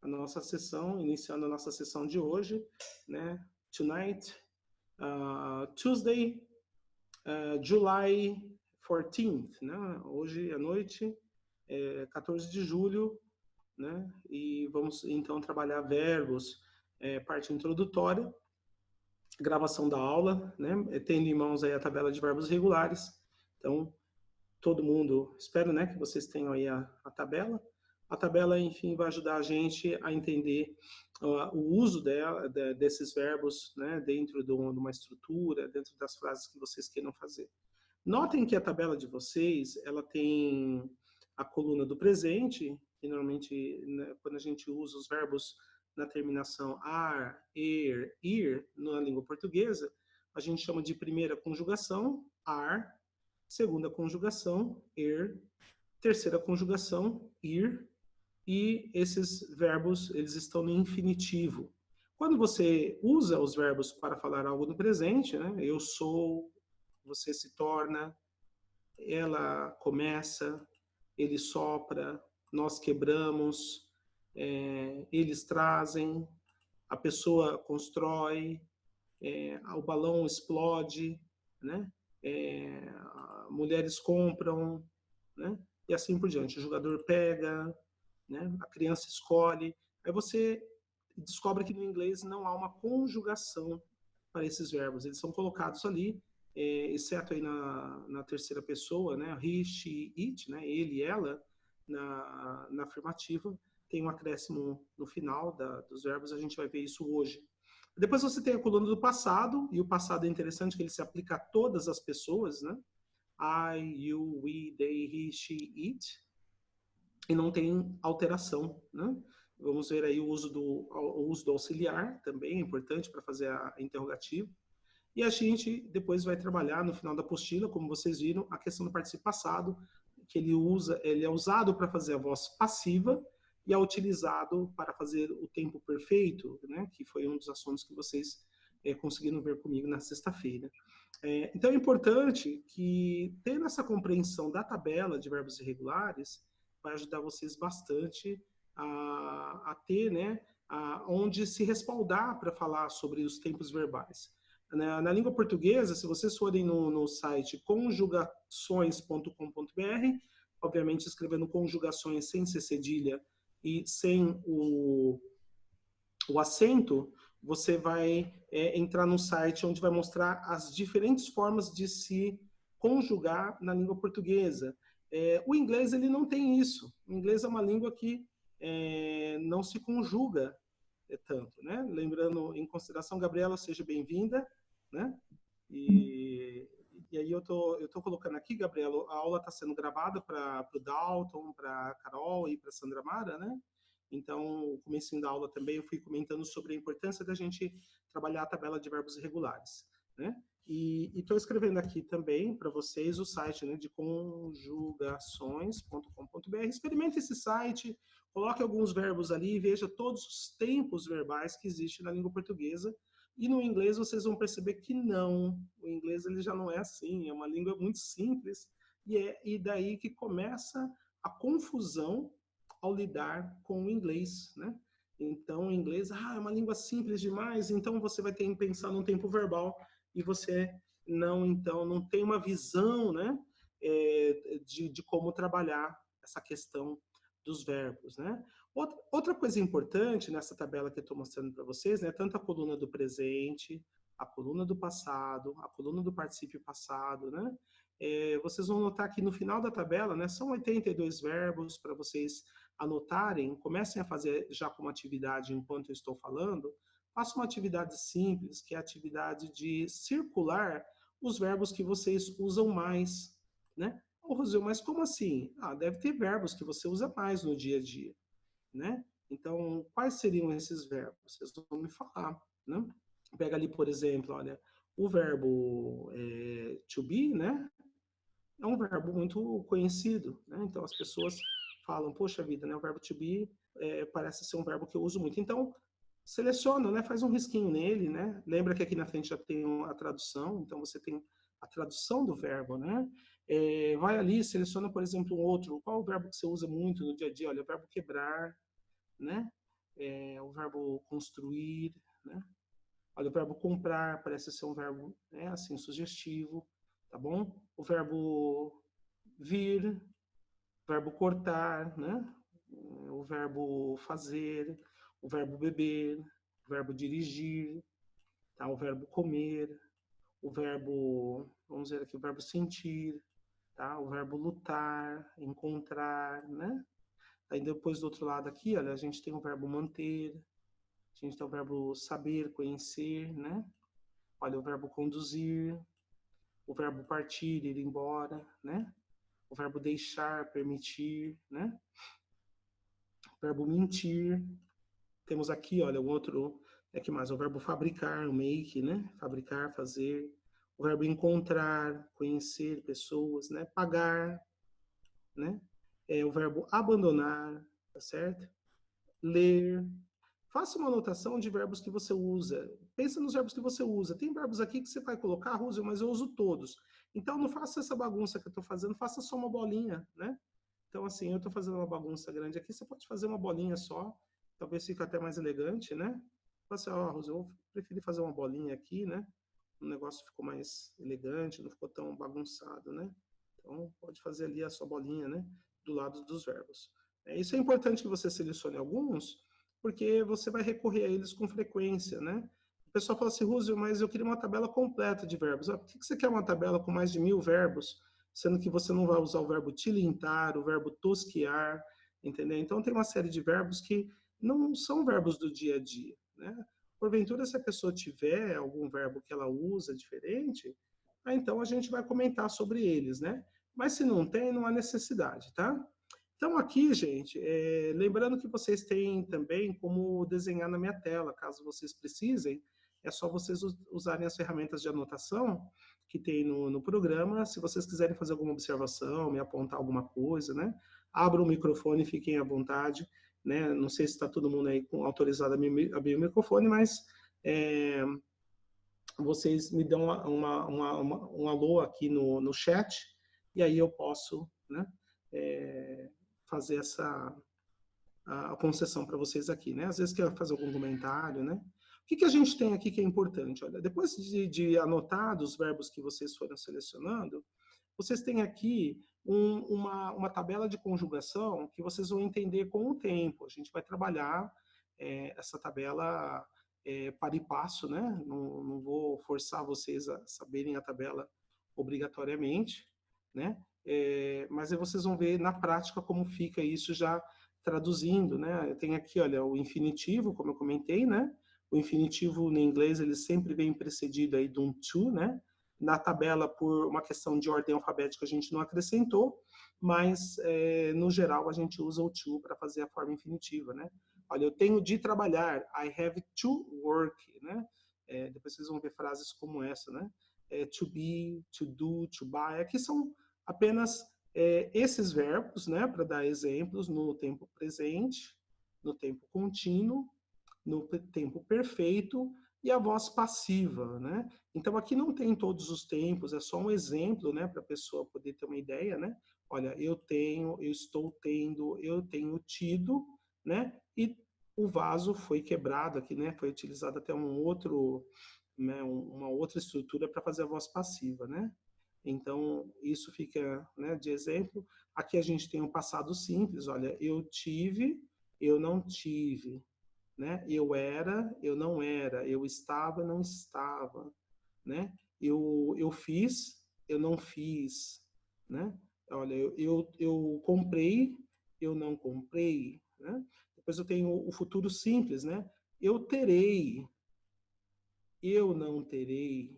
a nossa sessão, iniciando a nossa sessão de hoje, né? Tonight, Tuesday, July 14th, né? Hoje à noite, 14 de julho, né? E vamos então trabalhar verbos, parte introdutória, gravação da aula, né? Tendo em mãos aí a tabela de verbos regulares. Então, todo mundo, espero, né, que vocês tenham aí a tabela. A tabela, enfim, vai ajudar a gente a entender o uso desses verbos, né, dentro de uma estrutura, dentro das frases que vocês queiram fazer. Notem que a tabela de vocês, ela tem a coluna do presente, que normalmente, né, quando a gente usa os verbos na terminação ar, er, ir, na língua portuguesa, a gente chama de primeira conjugação, ar, segunda conjugação, er, terceira conjugação, ir, e esses verbos, eles estão no infinitivo. Quando você usa os verbos para falar algo no presente, né, eu sou, você se torna, ela começa, ele sopra, nós quebramos, eles trazem, a pessoa constrói, o balão explode, né? Mulheres compram, né? E assim por diante. O jogador pega, né? A criança escolhe. Aí você descobre que no inglês não há uma conjugação para esses verbos. Eles são colocados ali, exceto aí na terceira pessoa, né? He, she, it, né? Ele e ela, na afirmativa, tem um acréscimo no final dos verbos, a gente vai ver isso hoje. Depois você tem a coluna do passado, e o passado é interessante que ele se aplica a todas as pessoas, né? I, you, we, they, he, she, it, e não tem alteração, né? Vamos ver aí o uso do auxiliar, também é importante para fazer a interrogativa. E a gente depois vai trabalhar no final da apostila, como vocês viram, a questão do participio passado, que ele é usado para fazer a voz passiva e é utilizado para fazer o tempo perfeito, né? Que foi um dos assuntos que vocês conseguiram ver comigo na sexta-feira. Então é importante que, tendo essa compreensão da tabela de verbos irregulares, vai ajudar vocês bastante a ter, né, onde se respaldar para falar sobre os tempos verbais. Na língua portuguesa, se vocês forem no site conjugações.com.br, obviamente escrevendo conjugações sem ser cedilha e sem o acento, você vai entrar no site onde vai mostrar as diferentes formas de se conjugar na língua portuguesa. O inglês ele não tem isso. O inglês é uma língua que não se conjuga tanto, né? Lembrando em consideração, Gabriela, seja bem-vinda, né? E aí eu tô colocando aqui, Gabriela, a aula está sendo gravada para o Dalton, para a Carol e para a Sandra Mara, né? Então, o comecinho da aula também eu fui comentando sobre a importância da gente trabalhar a tabela de verbos irregulares, né? E estou escrevendo aqui também para vocês o site, né, de conjugações.com.br. Experimente esse site, coloque alguns verbos ali e veja todos os tempos verbais que existem na língua portuguesa. E no inglês vocês vão perceber que não. O inglês ele já não é assim, é uma língua muito simples. E daí que começa a confusão ao lidar com o inglês, né? Então, o inglês, é uma língua simples demais, então você vai ter que pensar no tempo verbal e você então, não tem uma visão, né, de como trabalhar essa questão dos verbos, né? Outra coisa importante nessa tabela que eu estou mostrando para vocês, né, tanto a coluna do presente, a coluna do passado, a coluna do particípio passado, né? Vocês vão notar que no final da tabela, né, são 82 verbos para vocês anotarem, comecem a fazer já como atividade enquanto eu estou falando. Faça uma atividade simples, que é a atividade de circular os verbos que vocês usam mais, né? Roseu, mas como assim? Deve ter verbos que você usa mais no dia a dia, né? Então, quais seriam esses verbos? Vocês vão me falar, né? Pega ali, por exemplo, olha, o verbo to be, né? É um verbo muito conhecido, né? Então, as pessoas falam, poxa vida, né? O verbo to be parece ser um verbo que eu uso muito. Então, seleciona, né? Faz um risquinho nele, né? Lembra que aqui na frente já tem a tradução, então você tem a tradução do verbo, né? Vai ali, seleciona, por exemplo, um outro. Qual é o verbo que você usa muito no dia a dia? Olha, o verbo quebrar, né? o verbo construir, né? Olha, o verbo comprar parece ser um verbo, né, assim, sugestivo, tá bom? O verbo vir, o verbo cortar, né? O verbo fazer, o verbo beber, o verbo dirigir, tá? O verbo comer, o verbo, vamos ver aqui, o verbo sentir, tá? O verbo lutar, encontrar, né? Aí depois do outro lado aqui, olha, a gente tem o verbo manter, a gente tem o verbo saber, conhecer, né? Olha, o verbo conduzir, o verbo partir, ir embora, né? O verbo deixar, permitir, né? O verbo mentir. Temos aqui, olha, o outro, que mais? O verbo fabricar, o make, né? Fabricar, fazer. O verbo encontrar, conhecer pessoas, né? Pagar, né? O verbo abandonar, tá certo? Ler. Faça uma anotação de verbos que você usa. Pensa nos verbos que você usa. Tem verbos aqui que você vai colocar, Rússio, mas eu uso todos. Então, não faça essa bagunça que eu estou fazendo, faça só uma bolinha, né? Então, assim, eu estou fazendo uma bagunça grande aqui, você pode fazer uma bolinha só, talvez fique até mais elegante, né? Você, ó, Rússio, eu preferi fazer uma bolinha aqui, né? O negócio ficou mais elegante, não ficou tão bagunçado, né? Então, pode fazer ali a sua bolinha, né? Do lado dos verbos. Isso é importante que você selecione alguns, porque você vai recorrer a eles com frequência, né? O pessoal fala assim, Rússio, mas eu queria uma tabela completa de verbos. Por que você quer uma tabela com mais de 1000 verbos, sendo que você não vai usar o verbo tilintar, o verbo tosquiar, entendeu? Então, tem uma série de verbos que não são verbos do dia a dia, né? Porventura, se a pessoa tiver algum verbo que ela usa diferente, então a gente vai comentar sobre eles, né? Mas se não tem, não há necessidade, tá? Então, aqui, gente, lembrando que vocês têm também como desenhar na minha tela, caso vocês precisem, é só vocês usarem as ferramentas de anotação que tem no programa. Se vocês quiserem fazer alguma observação, me apontar alguma coisa, né? Abra o microfone, fiquem à vontade, né? Não sei se está todo mundo aí autorizado a abrir o microfone, mas vocês me dão um alô aqui no chat, e aí eu posso, né? Fazer essa a concessão para vocês aqui, né? Às vezes quer fazer algum comentário, né? O que a gente tem aqui que é importante? Olha, depois de anotar os verbos que vocês foram selecionando, vocês têm aqui uma tabela de conjugação que vocês vão entender com o tempo. A gente vai trabalhar essa tabela para e passo, né? Não vou forçar vocês a saberem a tabela obrigatoriamente, né? Mas aí vocês vão ver na prática como fica isso já traduzindo, né? Tem aqui, olha, o infinitivo, como eu comentei, né? O infinitivo no inglês ele sempre vem precedido aí de um to, né? Na tabela, por uma questão de ordem alfabética, a gente não acrescentou, mas no geral a gente usa o to para fazer a forma infinitiva, né? Olha, eu tenho de trabalhar, I have to work, né? Depois vocês vão ver frases como essa, né? To be, to do, to buy. Aqui são apenas esses verbos, né? Para dar exemplos no tempo presente, no tempo contínuo, no tempo perfeito e a voz passiva, né? Então aqui não tem todos os tempos, é só um exemplo, né, para a pessoa poder ter uma ideia, né? Olha, eu tenho, eu estou tendo, eu tenho tido, né? E o vaso foi quebrado aqui, né? Foi utilizado até um outro, né, uma outra estrutura para fazer a voz passiva, né? Então, isso fica, né, de exemplo. Aqui a gente tem um passado simples, olha, eu tive, eu não tive, né? Eu era, eu não era, eu estava, não estava, né? Eu fiz, eu não fiz, né? Olha, eu comprei, eu não comprei, né? Depois eu tenho o futuro simples, né? Eu terei, eu não terei,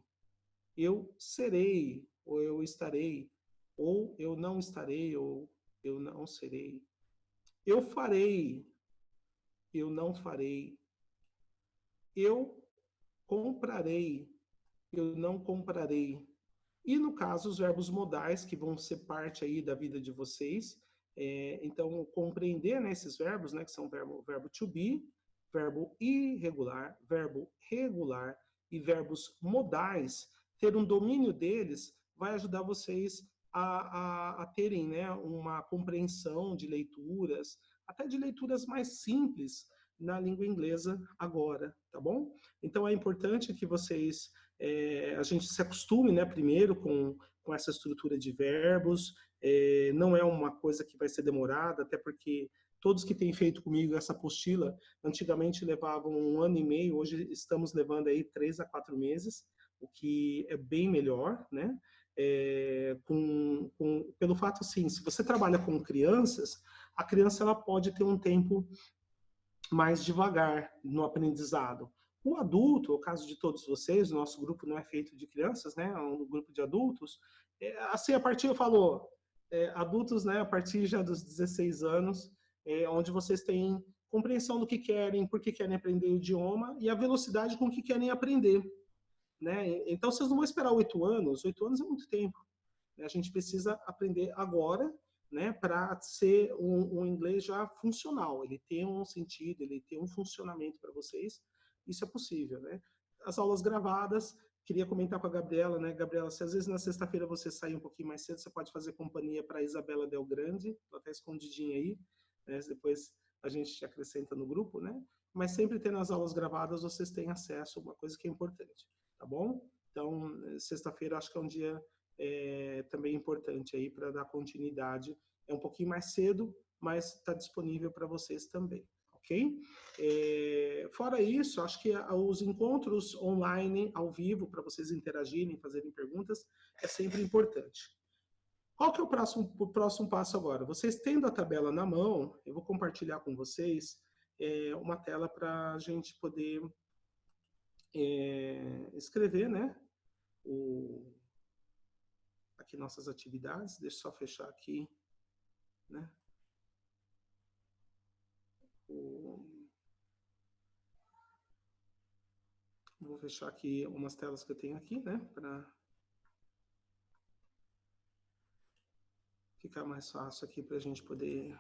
eu serei, ou eu estarei, ou eu não estarei, ou eu não serei. Eu farei, eu não farei. Eu comprarei, eu não comprarei. E no caso, os verbos modais, que vão ser parte aí da vida de vocês. Então, compreender, né, esses verbos, né, que são verbo to be, verbo irregular, verbo regular e verbos modais, ter um domínio deles vai ajudar vocês a terem, né, uma compreensão de leituras, até de leituras mais simples, na língua inglesa agora, tá bom? Então é importante que vocês, a gente se acostume, né, primeiro com essa estrutura de verbos, não é uma coisa que vai ser demorada, até porque todos que têm feito comigo essa apostila, antigamente levavam 1 ano e meio, hoje estamos levando aí 3 a 4 meses, o que é bem melhor, né? Pelo fato, assim, se você trabalha com crianças, a criança ela pode ter um tempo mais devagar no aprendizado. O adulto, o caso de todos vocês, o nosso grupo não é feito de crianças, né? É um grupo de adultos. Assim, a partir, eu falo, adultos, né? A partir já dos 16 anos, onde vocês têm compreensão do que querem, por que querem aprender o idioma e a velocidade com que querem aprender, né? Então, vocês não vão esperar 8 anos. 8 anos é muito tempo. A gente precisa aprender agora, né, para ser um inglês já funcional, ele tem um sentido, ele tem um funcionamento para vocês, isso é possível, né? As aulas gravadas, queria comentar com a Gabriela, né, Gabriela, se às vezes na sexta-feira você sair um pouquinho mais cedo, você pode fazer companhia para a Isabela Del Grande, ela está escondidinha aí, né, depois a gente te acrescenta no grupo, né? Mas sempre tendo as aulas gravadas, vocês têm acesso a uma coisa que é importante, tá bom? Então, sexta-feira acho que é um dia também importante aí para dar continuidade. É um pouquinho mais cedo, mas está disponível para vocês também, ok? Fora isso, acho que os encontros online, ao vivo, para vocês interagirem, fazerem perguntas, é sempre importante. Qual que é o próximo passo agora? Vocês tendo a tabela na mão, eu vou compartilhar com vocês uma tela para a gente poder escrever, né? Aqui nossas atividades, deixa eu só fechar aqui, né? Vou fechar aqui umas telas que eu tenho aqui, né? Para ficar mais fácil aqui para a gente poder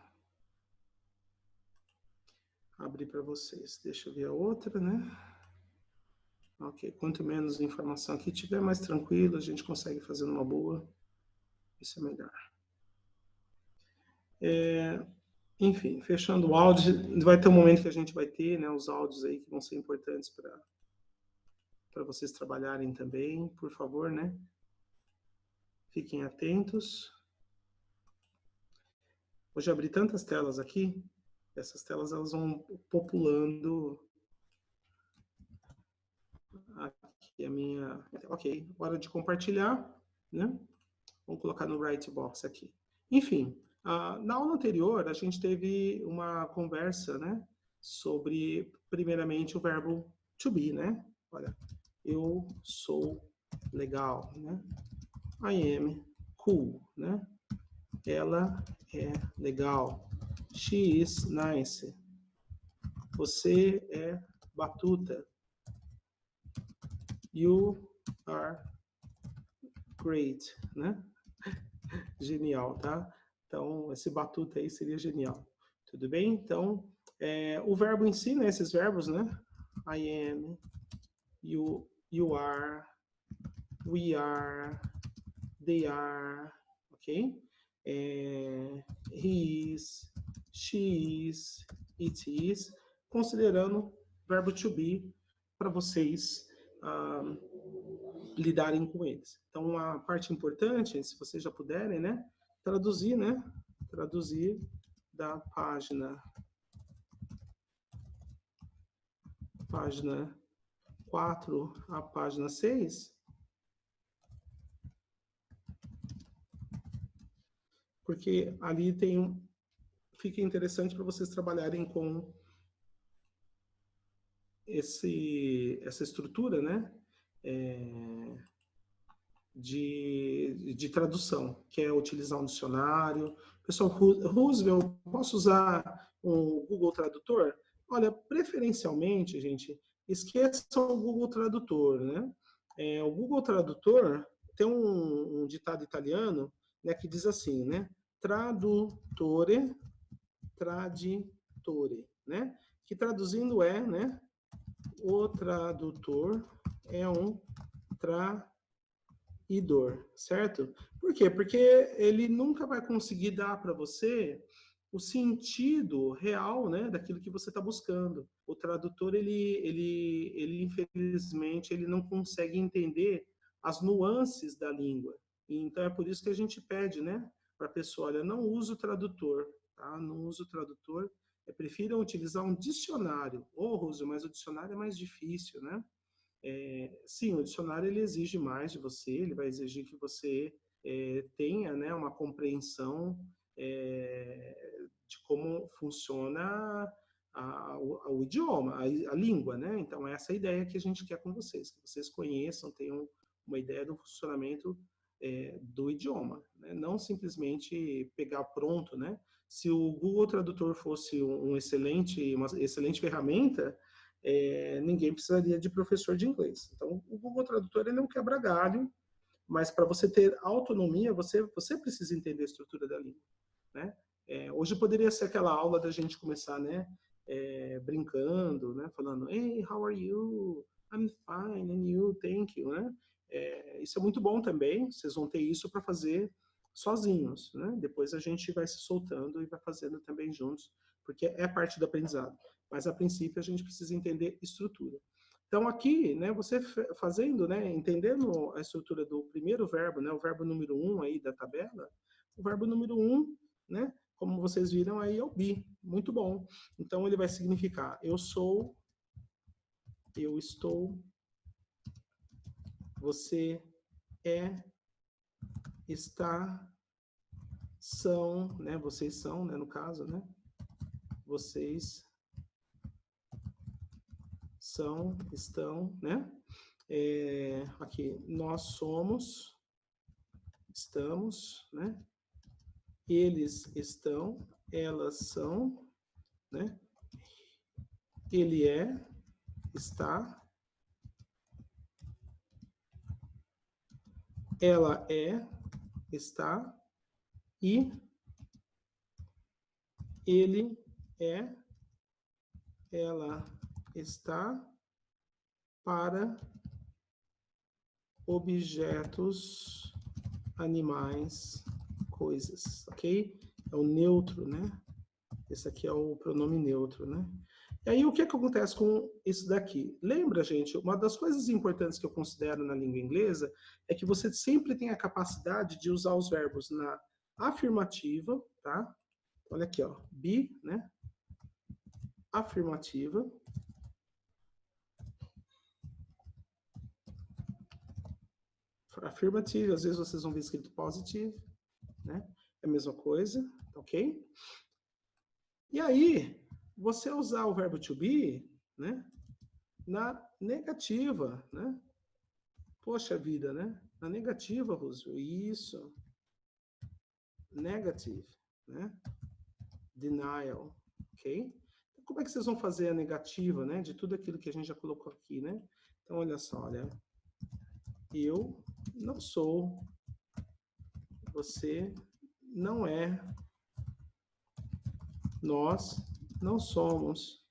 abrir para vocês. Deixa eu ver a outra, né? Ok, quanto menos informação aqui tiver, mais tranquilo, a gente consegue fazer numa boa. Isso é melhor. Enfim, fechando o áudio, vai ter um momento que a gente vai ter, né, os áudios aí que vão ser importantes para vocês trabalharem também, por favor, né? Fiquem atentos. Hoje eu abri tantas telas aqui, essas telas elas vão populando aqui a minha... Ok, hora de compartilhar, né? Vamos colocar no write box aqui. Enfim, na aula anterior a gente teve uma conversa, né? Sobre, primeiramente, o verbo to be, né? Olha, eu sou legal, né? I am cool, né? Ela é legal. She is nice. Você é batuta. You are great, né? Genial, tá? Então, esse batuta aí seria genial. Tudo bem? Então, o verbo em si, né? Esses verbos, né? I am, you are, we are, they are, ok? He is, she is, it is, considerando verbo to be para vocês lidarem com eles. Então, uma parte importante, se vocês já puderem, né? Traduzir, né? Traduzir da página 4 à página 6, porque ali fica interessante para vocês trabalharem com essa estrutura, né? De tradução, que é utilizar um dicionário. Pessoal, Roosevelt, posso usar o Google Tradutor? Olha, preferencialmente, gente, esqueçam o Google Tradutor, né? O Google Tradutor tem um ditado italiano, né, que diz assim, né? Traditore, né? Que traduzindo né? O tradutor é um traidor, certo? Por quê? Porque ele nunca vai conseguir dar para você o sentido real, né, daquilo que você está buscando. O tradutor, ele infelizmente, ele não consegue entender as nuances da língua. Então, é por isso que a gente pede, né, para a pessoa, olha, não use o tradutor, tá? Não use o tradutor, prefiram utilizar um dicionário. Ô, Rússio, mas o dicionário é mais difícil, né? Sim, o dicionário ele exige mais de você, ele vai exigir que você tenha, né, uma compreensão de como funciona o idioma, a língua, né? Então, essa é a ideia que a gente quer com vocês, que vocês conheçam, tenham uma ideia do funcionamento do idioma, né? Não simplesmente pegar pronto, né? Se o Google Tradutor fosse uma excelente ferramenta, ninguém precisaria de professor de inglês. Então, o Google Tradutor ele é um quebra-galho, mas para você ter autonomia, você precisa entender a estrutura da língua, né? Hoje poderia ser aquela aula da gente começar, né, brincando, né, falando, hey, how are you? I'm fine, and you? Thank you, né? Isso é muito bom também, vocês vão ter isso para fazer sozinhos, né? Depois a gente vai se soltando e vai fazendo também juntos, porque é parte do aprendizado. Mas, a princípio, a gente precisa entender estrutura. Então, aqui, né, você fazendo, né, entendendo a estrutura do primeiro verbo, né, o verbo número 1 aí da tabela, o verbo número 1, né, como vocês viram aí, é o be. Muito bom. Então, ele vai significar eu sou, eu estou, você é, está, são, né, vocês são, né, no caso, né, vocês são, estão, né? Aqui, nós somos, estamos, né? Eles estão, elas são, né? Ele é, está, ela é, está, e ele é, ela está, para objetos, animais, coisas, ok? É o neutro, né? Esse aqui é o pronome neutro, né? E aí, o que acontece com isso daqui? Lembra, gente, uma das coisas importantes que eu considero na língua inglesa é que você sempre tem a capacidade de usar os verbos na afirmativa, tá? Olha aqui, ó, be, né? Afirmativa. Affirmative, às vezes vocês vão ver escrito positive, né? É a mesma coisa, ok? E aí, você usar o verbo to be, né? Na negativa, né? Poxa vida, né? Na negativa, Roosevelt. Isso. Negative, né? Denial, ok? Então, como é que vocês vão fazer a negativa, né? De tudo aquilo que a gente já colocou aqui, né? Então, olha só, olha. Eu não sou. Você não é. Nós não somos.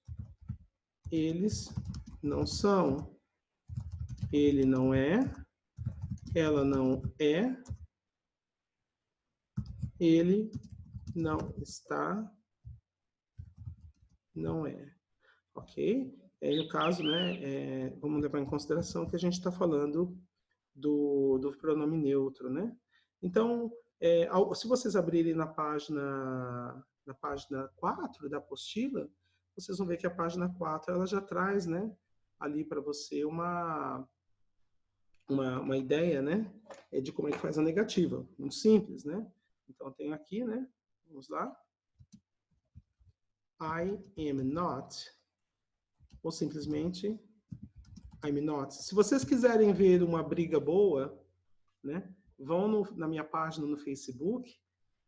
Eles não são. Ele não é. Ela não é. Ele não está. Não é. Ok? No caso, né, vamos levar em consideração que a gente está falando do pronome neutro, né? Então, se vocês abrirem na página 4 da apostila, vocês vão ver que a página 4 ela já traz, né, ali para você uma ideia, né, de como é que faz a negativa. Muito simples, né? Então, eu tenho aqui, né, vamos lá. I am not, ou simplesmente I'm not. Se vocês quiserem ver uma briga boa, né, vão na minha página no Facebook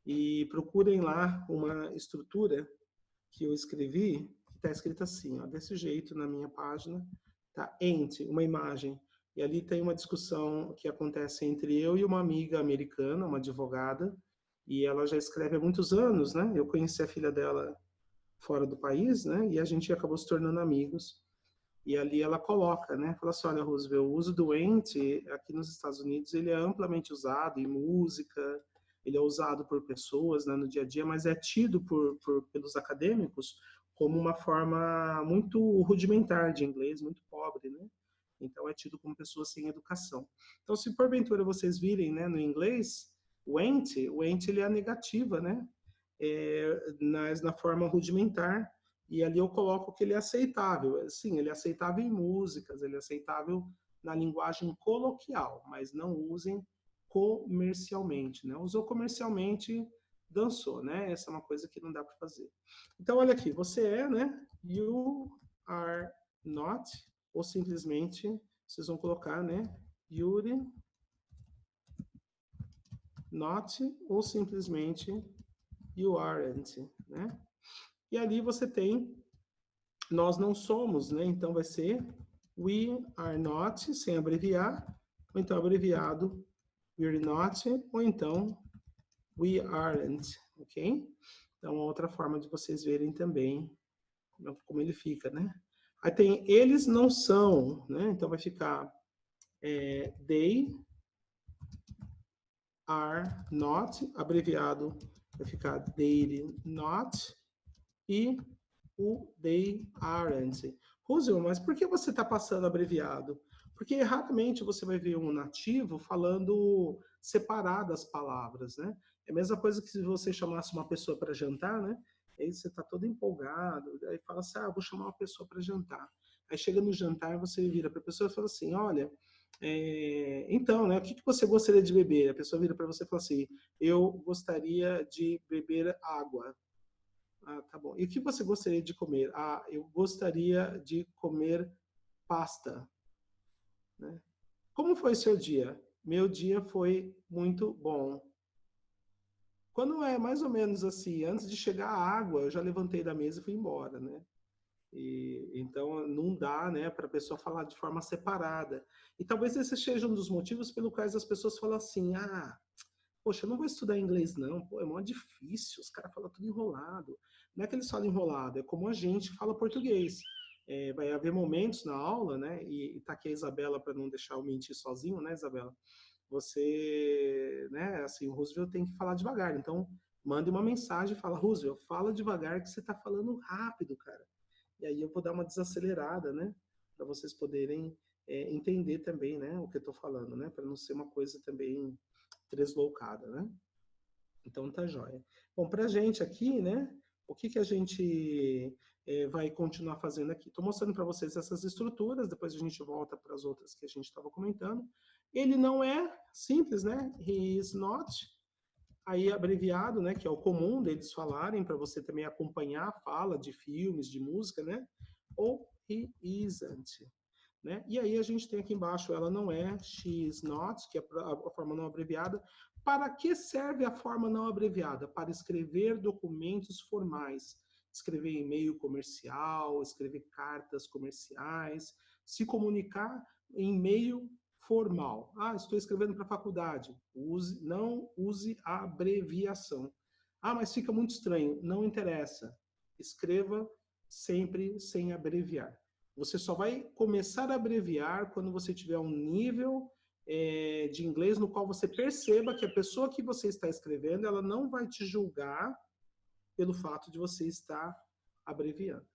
e procurem lá uma estrutura que eu escrevi, que está escrita assim, ó, desse jeito na minha página, tá? Ain't, uma imagem. E ali tem uma discussão que acontece entre eu e uma amiga americana, uma advogada, e ela já escreve há muitos anos, né? Eu conheci a filha dela fora do país, né? E a gente acabou se tornando amigos. E ali ela coloca, né? Fala assim, olha, Roosevelt, o uso do ain't aqui nos Estados Unidos, ele é amplamente usado em música, ele é usado por pessoas, né, no dia a dia, mas é tido pelos acadêmicos como uma forma muito rudimentar de inglês, muito pobre, né? Então é tido como pessoas sem educação. Então, se porventura vocês virem, né, no inglês, o ent ele é a negativa, né? Na forma rudimentar, e ali eu coloco que ele é aceitável. Sim, ele é aceitável em músicas, ele é aceitável na linguagem coloquial, mas não usem comercialmente, né? Usou comercialmente, dançou, né? Essa é uma coisa que não dá para fazer. Então, olha aqui, você é, né? You are not, ou simplesmente, vocês vão colocar, né? You're not, ou simplesmente you aren't, né? E ali você tem nós não somos, né? Então vai ser we are not, sem abreviar, ou então abreviado we're not, ou então we aren't, ok? Então, outra forma de vocês verem também como ele fica, né? Aí tem eles não são, né? Então vai ficar they are not, abreviado vai ficar they not, e o they aren't. Roosevelt, mas por que você está passando abreviado? Porque raramente você vai ver um nativo falando separado as palavras, né? É a mesma coisa que se você chamasse uma pessoa para jantar, né? Aí você está todo empolgado, aí fala assim, vou chamar uma pessoa para jantar. Aí chega no jantar, você vira para a pessoa e fala assim, olha, então, né, o que você gostaria de beber? A pessoa vira para você e fala assim, eu gostaria de beber água. Tá bom. E o que você gostaria de comer? Eu gostaria de comer pasta. Né? Como foi seu dia? Meu dia foi muito bom. Quando é mais ou menos assim, antes de chegar a água, eu já levantei da mesa e fui embora, né? Então, não dá, né, para a pessoa falar de forma separada. E talvez esse seja um dos motivos pelo quais as pessoas falam assim, poxa, eu não vou estudar inglês não, pô, é mó difícil, os caras falam tudo enrolado. Não é que eles falam enrolado, é como a gente fala português. Vai haver momentos na aula, né, e tá aqui a Isabela para não deixar eu mentir sozinho, né, Isabela? Você, né, assim, o Roosevelt tem que falar devagar, então mande uma mensagem e fala, Roosevelt, fala devagar que você tá falando rápido, cara. E aí eu vou dar uma desacelerada, né, para vocês poderem entender também, né, o que eu tô falando, né, para não ser uma coisa também deslocada, né? Então tá jóia. Bom, para a gente aqui, né? O que a gente vai continuar fazendo aqui? Estou mostrando para vocês essas estruturas, depois a gente volta para as outras que a gente estava comentando. Ele não é simples, né? He is not. Aí abreviado, né? Que é o comum deles falarem, para você também acompanhar a fala de filmes, de música, né? Ou he isn't. Né? E aí a gente tem aqui embaixo, ela não é, she is not, que é a forma não abreviada. Para que serve a forma não abreviada? Para escrever documentos formais, escrever e-mail comercial, escrever cartas comerciais, se comunicar em meio formal. Estou escrevendo para a faculdade. Não use a abreviação. Mas fica muito estranho. Não interessa. Escreva sempre sem abreviar. Você só vai começar a abreviar quando você tiver um nível de inglês no qual você perceba que a pessoa que você está escrevendo, ela não vai te julgar pelo fato de você estar abreviando.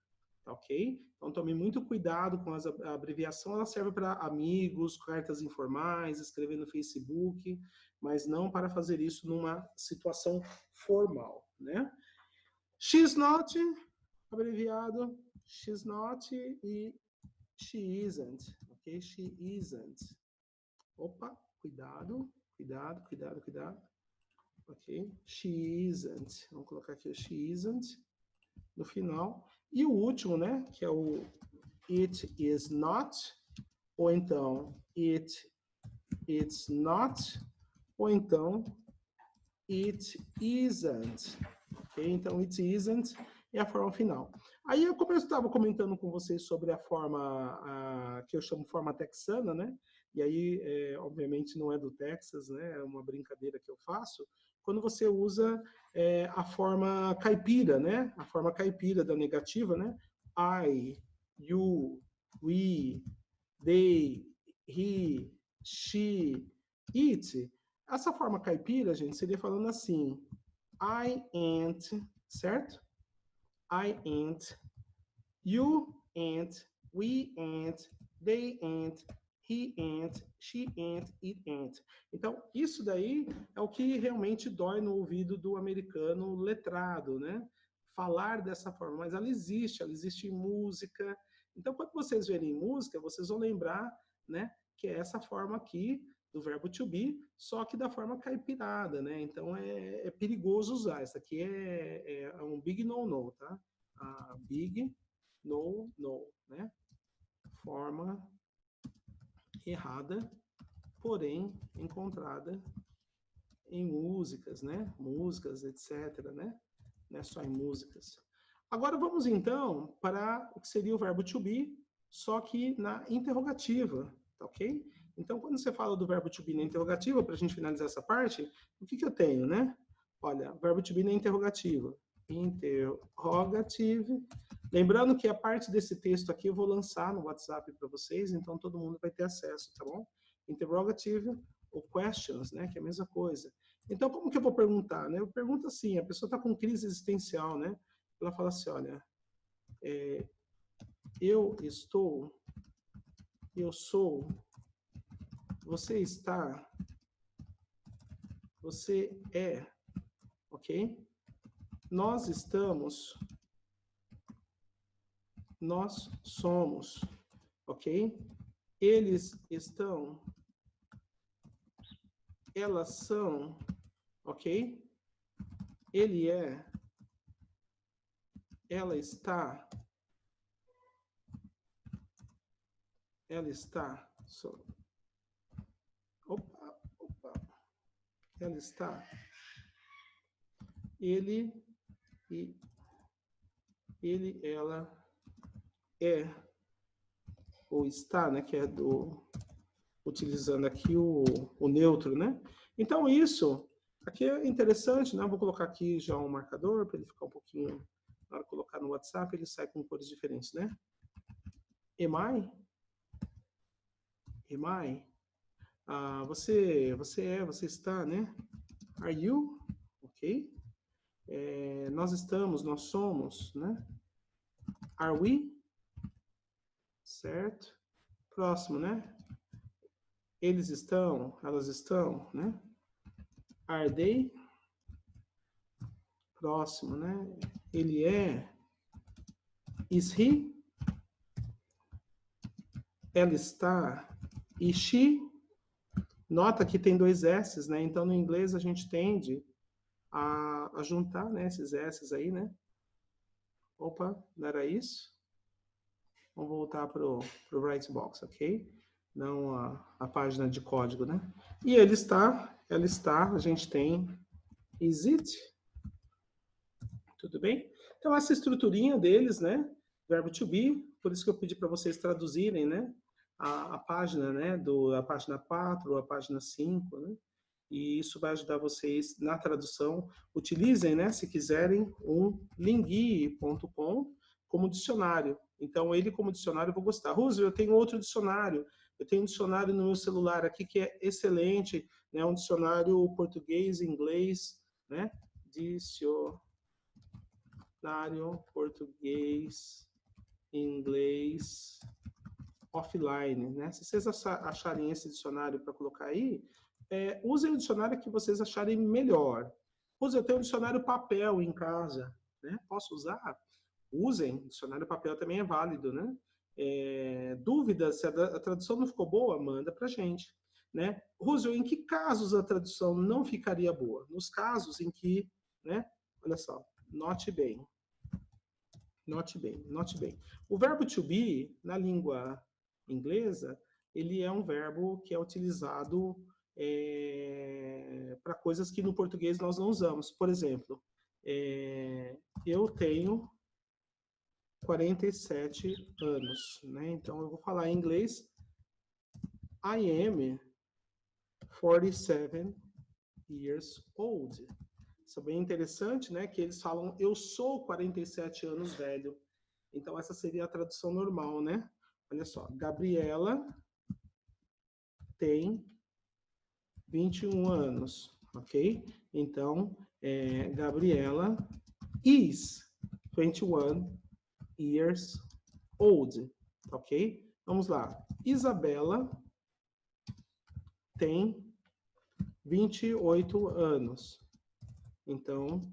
Tá ok? Então tome muito cuidado com a abreviação, ela serve para amigos, cartas informais, escrever no Facebook, mas não para fazer isso numa situação formal, né? She's not, abreviado, she's not e she isn't, ok? She isn't. Opa, cuidado, cuidado, cuidado, cuidado. Ok? She isn't. Vamos colocar aqui o she isn't no final. E o último, né? Que é o it is not. Ou então it's not. Ou então it isn't. Ok? Então it isn't é a forma final. Aí, como eu estava comentando com vocês sobre a forma que eu chamo forma texana, né? E aí, obviamente, não é do Texas, né? É uma brincadeira que eu faço. Quando você usa a forma caipira, né? A forma caipira da negativa, né? I, you, we, they, he, she, it. Essa forma caipira, gente, seria falando assim, I ain't, certo? I ain't, you ain't, we ain't, they ain't, he ain't, she ain't, it ain't. Então, isso daí é o que realmente dói no ouvido do americano letrado, né? Falar dessa forma, mas ela existe em música. Então, quando vocês verem música, vocês vão lembrar, né, que é essa forma aqui do verbo to be, só que da forma caipirada, né? Então, é perigoso usar. Isso aqui é um big no-no, tá? Big no, né? Forma errada, porém encontrada em músicas, né? Músicas, etc, né? Não é só em músicas. Agora vamos então para o que seria o verbo to be, só que na interrogativa, tá ok? Então, quando você fala do verbo to be na interrogativa, para a gente finalizar essa parte, o que eu tenho, né? Olha, verbo to be na interrogativa. Interrogative. Lembrando que a parte desse texto aqui eu vou lançar no WhatsApp para vocês, então todo mundo vai ter acesso, tá bom? Interrogative ou questions, né? Que é a mesma coisa. Então, como que eu vou perguntar, né? Eu pergunto assim, a pessoa está com crise existencial, né? Ela fala assim, olha, eu sou, você está, você é, ok? Nós estamos, nós somos, ok? Eles estão, elas são, ok? Ele é, ela está, ela está, ele e ele, ela é, ou está, né, que é utilizando aqui o neutro, né? Então, isso aqui é interessante, né? Vou colocar aqui já um marcador para ele ficar um pouquinho, na hora de colocar no WhatsApp, ele sai com cores diferentes, né? Am I? Você está, né? Are you? Ok? Nós estamos, nós somos, né? Are we? Certo? Próximo, né? Eles estão, elas estão, né? Are they? Próximo, né? Ele é. Is he? Ela está. Is she? Nota que tem dois S's, né? Então, no inglês, a gente tende a juntar, né, esses S's aí, né? Opa, não era isso? Vamos voltar para o Writebox, ok? Não a página de código, né? E ele está, ela está, a gente tem is it? Tudo bem? Então, essa estruturinha deles, né? Verbo to be, por isso que eu pedi para vocês traduzirem, né? A página, né? A página 4, a página 5, né? E isso vai ajudar vocês na tradução. Utilizem, né? Se quiserem, um lingui.com como dicionário. Então, ele como dicionário eu vou gostar. Ruse, eu tenho outro dicionário. Eu tenho um dicionário no meu celular aqui que é excelente, né? Um dicionário português, inglês, né? Dicionário português, inglês, offline, né? Se vocês acharem esse dicionário para colocar aí, usem o dicionário que vocês acharem melhor. Use, eu tenho um dicionário papel em casa, né? Posso usar? Usem, dicionário papel também é válido, né? Dúvidas, se a tradução não ficou boa, manda para a gente, né? Rússio, em que casos a tradução não ficaria boa? Nos casos em que, né? Olha só, note bem. Note bem, note bem. O verbo to be, na língua inglesa, ele é um verbo que é utilizado para coisas que no português nós não usamos. Por exemplo, eu tenho 47 anos, né? Então eu vou falar em inglês. I am 47 years old. Isso é bem interessante, né? Que eles falam, eu sou 47 anos velho. Então, essa seria a tradução normal, né? Olha só, Gabriela tem 21 anos, ok? Então, Gabriela is 21 years old, ok? Vamos lá. Isabela tem 28 anos. Então,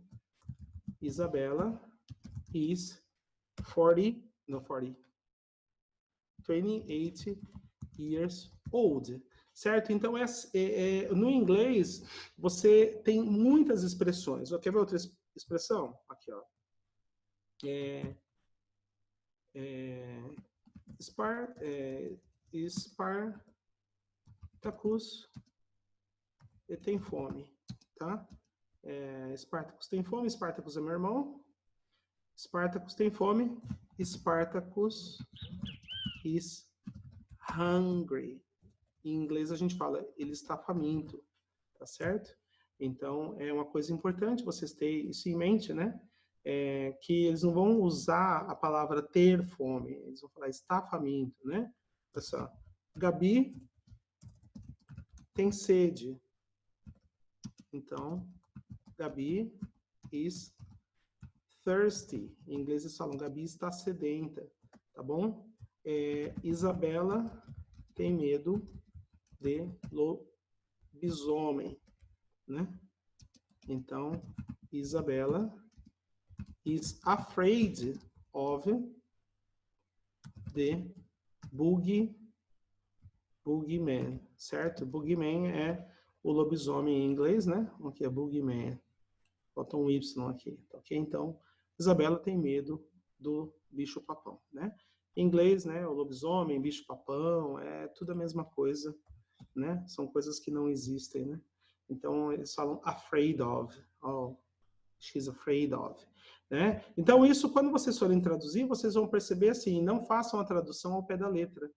Isabela is 28 years old. Certo? Então, no inglês, você tem muitas expressões. Quer ver outra expressão? Aqui, ó. Spartacus tem fome, tá? Spartacus tem fome, Spartacus é meu irmão. Spartacus tem fome, Spartacus is hungry. Em inglês a gente fala, ele está faminto, tá certo? Então, é uma coisa importante vocês terem isso em mente, né? Que eles não vão usar a palavra ter fome, eles vão falar está faminto, né? Olha só, Gabi tem sede. Então, Gabi is thirsty. Em inglês eles falam, Gabi está sedenta, tá bom? Isabela tem medo de lobisomem, né? Então, Isabela is afraid of the boogeyman, certo? Boogeyman é o lobisomem em inglês, né? Aqui é boogeyman. Falta um Y aqui, ok? Então, Isabela tem medo do bicho-papão, né? Em inglês, né? O lobisomem, bicho-papão, é tudo a mesma coisa, né? São coisas que não existem, né? Então, eles falam afraid of. Oh, she's afraid of. Né? Então, isso, quando vocês forem traduzir, vocês vão perceber assim, não façam a tradução ao pé da letra.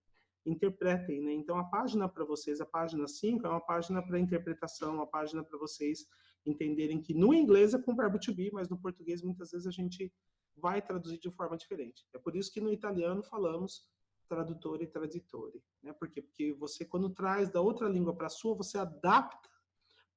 Interpretem, né? Então, a página para vocês, a página 5, é uma página para interpretação, uma página para vocês entenderem que no inglês é com o verbo to be, mas no português, muitas vezes, a gente vai traduzir de forma diferente. É por isso que no italiano falamos tradutor e traditore, né? Por quê? Porque você, quando traz da outra língua para a sua, você adapta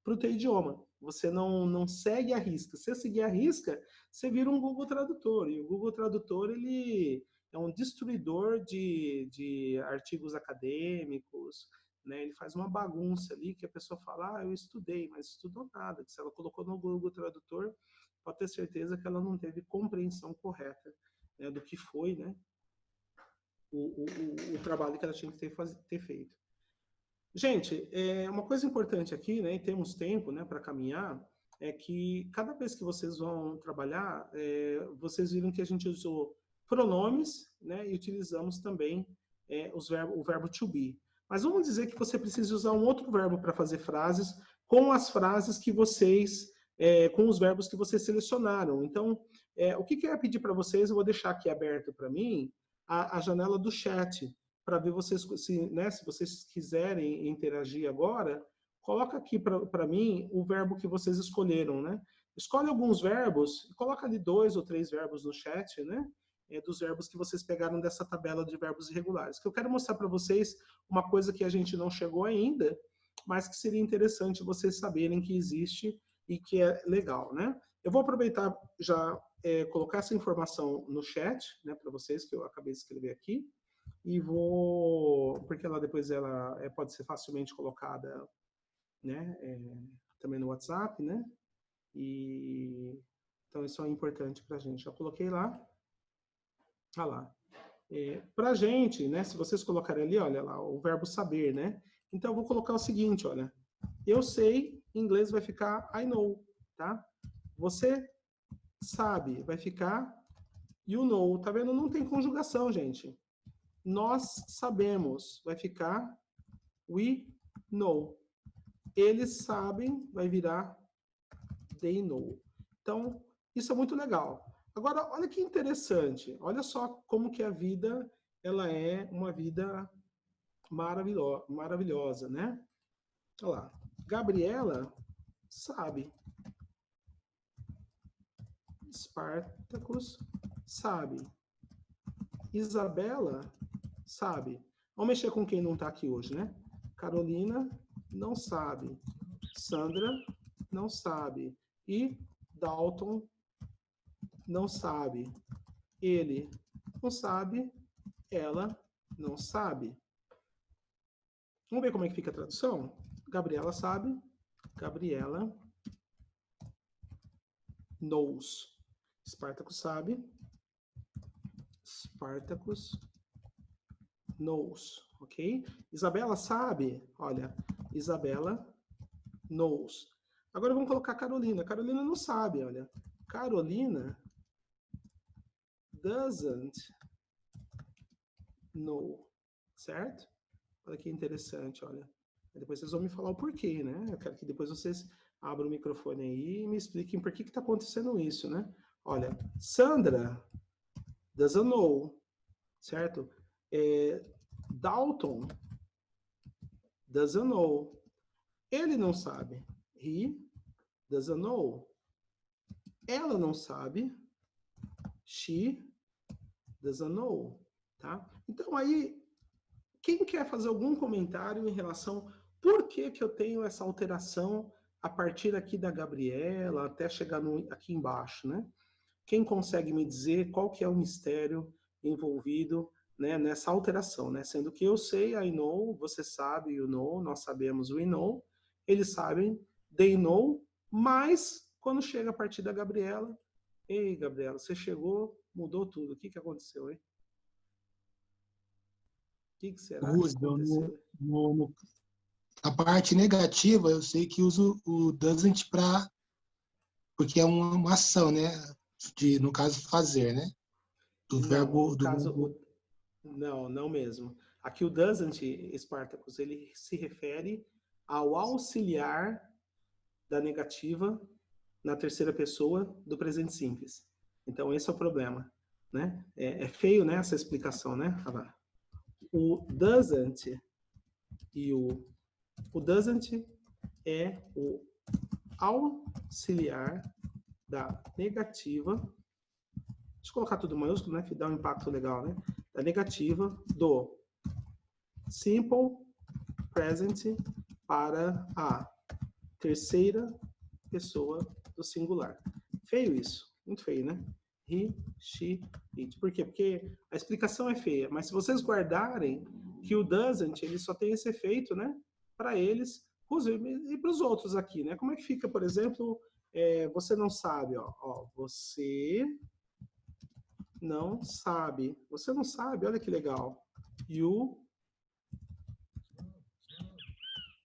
para o teu idioma. Você não segue a risca. Se você seguir a risca, você vira um Google Tradutor. E o Google Tradutor, ele é um destruidor de artigos acadêmicos, né? Ele faz uma bagunça ali que a pessoa fala, eu estudei, mas estudou nada. Se ela colocou no Google Tradutor, pode ter certeza que ela não teve compreensão correta, né, do que foi, né, o trabalho que ela tinha que ter feito. Gente, uma coisa importante aqui, né, e temos tempo, né, para caminhar, é que cada vez que vocês vão trabalhar, vocês viram que a gente usou pronomes, né, e utilizamos também o verbo to be. Mas vamos dizer que você precisa usar um outro verbo para fazer frases com as frases que vocês, com os verbos que vocês selecionaram. Então, o que eu ia pedir para vocês, eu vou deixar aqui aberto para mim a janela do chat, para ver vocês, se vocês quiserem interagir agora, coloca aqui para mim o verbo que vocês escolheram, né? Escolhe alguns verbos, coloca ali 2 ou 3 verbos no chat, né? Dos verbos que vocês pegaram dessa tabela de verbos irregulares. Que eu quero mostrar para vocês uma coisa que a gente não chegou ainda, mas que seria interessante vocês saberem que existe e que é legal, né? Eu vou aproveitar já colocar essa informação no chat, né, para vocês, que eu acabei de escrever aqui. E vou, porque ela depois ela pode ser facilmente colocada, né, também no WhatsApp, né, e então isso é importante para a gente. Já coloquei lá, tá lá. Para a gente, né, se vocês colocarem ali, olha lá, o verbo saber, né, então eu vou colocar o seguinte, olha, eu sei, em inglês vai ficar I know, tá? Você sabe, vai ficar you know, tá vendo? Não tem conjugação, gente. Nós sabemos, vai ficar we know. Eles sabem, vai virar they know. Então, isso é muito legal. Agora, olha que interessante. Olha só como que a vida, ela é uma vida maravilhosa, né? Olha lá. Gabriela sabe. Spartacus sabe. Isabela sabe. Vamos mexer com quem não está aqui hoje, né? Carolina não sabe. Sandra não sabe. E Dalton não sabe. Ele não sabe. Ela não sabe. Vamos ver como é que fica a tradução? Gabriela sabe. Gabriela knows. Spartacus sabe. Spartacus knows. Ok? Isabela sabe. Olha, Isabela knows. Agora vamos colocar Carolina. Carolina não sabe, olha. Carolina doesn't know. Certo? Olha que interessante, olha. Depois vocês vão me falar o porquê, né? Eu quero que depois vocês abram o microfone aí e me expliquem por que está acontecendo isso, né? Olha, Sandra doesn't know, certo? Dalton doesn't know. Ele não sabe. He doesn't know. Ela não sabe. She doesn't know, tá? Então aí, quem quer fazer algum comentário em relação por que eu tenho essa alteração a partir aqui da Gabriela até chegar aqui embaixo, né? Quem consegue me dizer qual que é o mistério envolvido, né, nessa alteração, né? Sendo que eu sei, I know, você sabe, you know, nós sabemos, we know, eles sabem, they know, mas quando chega a partir da Gabriela, ei, Gabriela, você chegou, mudou tudo, o que aconteceu, hein? O que será que aconteceu? A parte negativa, eu sei que uso o doesn't porque é uma ação, né? No caso, fazer, né? Do Não, verbo... no caso, não mesmo. Aqui o doesn't, Spartacus, ele se refere ao auxiliar da negativa na terceira pessoa do presente simples. Então, esse é o problema, né? É feio, né, essa explicação, né? O doesn't e o doesn't é o auxiliar da negativa. Deixa eu colocar tudo maiúsculo, né? Que dá um impacto legal, né? Da negativa do simple present para a terceira pessoa do singular. Feio isso. Muito feio, né? He, she, it. Por quê? Porque a explicação é feia. Mas se vocês guardarem que o doesn't, ele só tem esse efeito, né? Para eles e para os outros aqui, né? Como é que fica, por exemplo, você não sabe, ó. Você não sabe. Você não sabe, olha que legal. You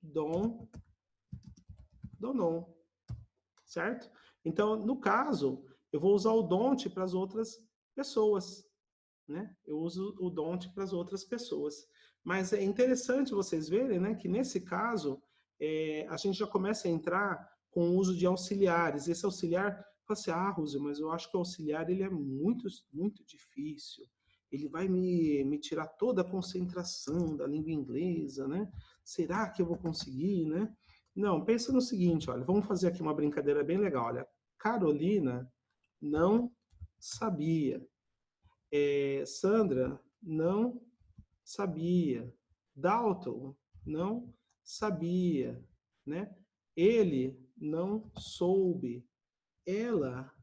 don't know. Certo? Então, no caso, eu vou usar o don't para as outras pessoas, né? Eu uso o don't para as outras pessoas. Mas é interessante vocês verem, né, que nesse caso, a gente já começa a entrar com o uso de auxiliares. Esse auxiliar, fala assim, Rússia, mas eu acho que o auxiliar ele é muito, muito difícil. Ele vai me tirar toda a concentração da língua inglesa, né? Será que eu vou conseguir, né? Não, pensa no seguinte, olha, vamos fazer aqui uma brincadeira bem legal. Olha, Carolina não sabia. Sandra não sabia. Dalton não sabia, né? Ele não soube. Ela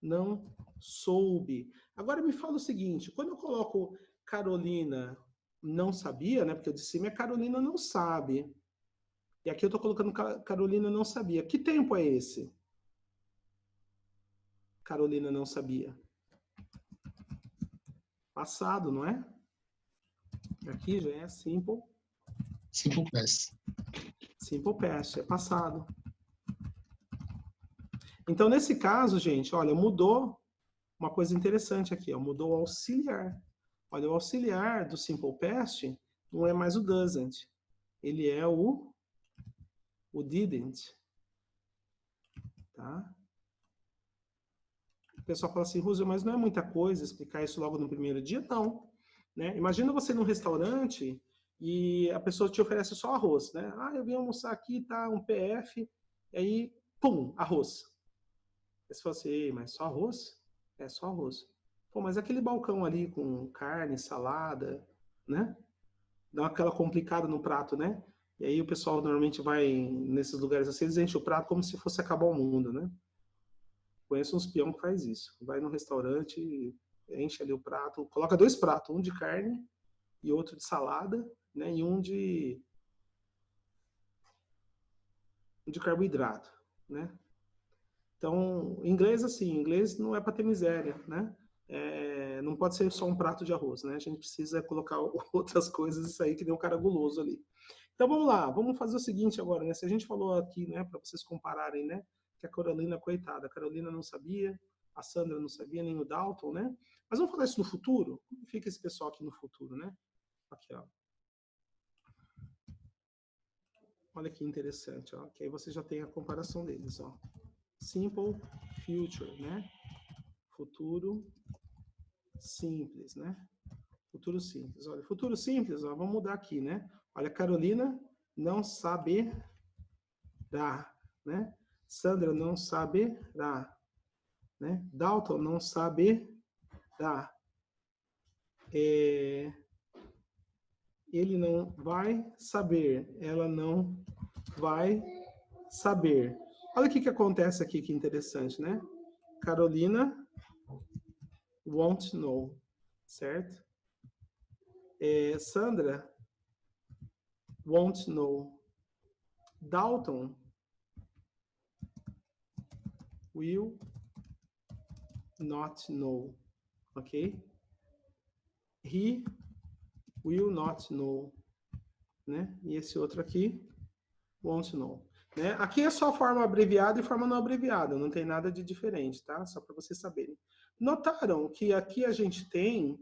não soube. Agora me fala o seguinte, quando eu coloco Carolina não sabia, né? Porque eu de cima é Carolina não sabe. E aqui eu estou colocando Carolina não sabia. Que tempo é esse? Carolina não sabia. Passado, não é? Aqui já é simple. Simple past. Simple past, é passado. Então, nesse caso, gente, olha, mudou uma coisa interessante aqui, ó, mudou o auxiliar. Olha, o auxiliar do simple past não é mais o doesn't. Ele é o didn't. Tá? O pessoal fala assim, Rússia, mas não é muita coisa explicar isso logo no primeiro dia? Não. Né? Imagina você num restaurante e a pessoa te oferece só arroz, né? Eu vim almoçar aqui, tá, um PF, e aí, pum, arroz. Aí você fala assim, mas só arroz? É, só arroz. Pô, mas aquele balcão ali com carne, salada, né? Dá aquela complicada no prato, né? E aí o pessoal normalmente vai nesses lugares assim, eles enchem o prato como se fosse acabar o mundo, né? Conheço uns peão que faz isso. Vai no restaurante, enche ali o prato, coloca 2 pratos, um de carne e outro de salada, né? E um de carboidrato, né? Então, inglês assim, inglês não é para ter miséria, né? Não pode ser só um prato de arroz, né? A gente precisa colocar outras coisas, isso aí que nem um cara guloso ali. Então vamos lá, vamos fazer o seguinte agora, né? Se a gente falou aqui, né, para vocês compararem, né, que a Carolina, coitada, a Carolina não sabia, a Sandra não sabia, nem o Dalton, né? Mas vamos falar isso no futuro? Como fica esse pessoal aqui no futuro, né? Aqui, ó. Olha que interessante, ó. Que aí você já tem a comparação deles, ó. Simple future, né? Futuro simples, né? Futuro simples. Olha, futuro simples, ó, vamos mudar aqui, né? Olha, Carolina não saberá, né? Sandra não saberá, né? Dalton não saberá. Ele não vai saber, ela não vai saber. Olha o que acontece aqui, que interessante, né? Carolina won't know, certo? Sandra won't know. Dalton will not know, ok? He will not know, né? E esse outro aqui, won't know. Né? Aqui é só forma abreviada e forma não abreviada, não tem nada de diferente, tá? Só para vocês saberem. Notaram que aqui a gente tem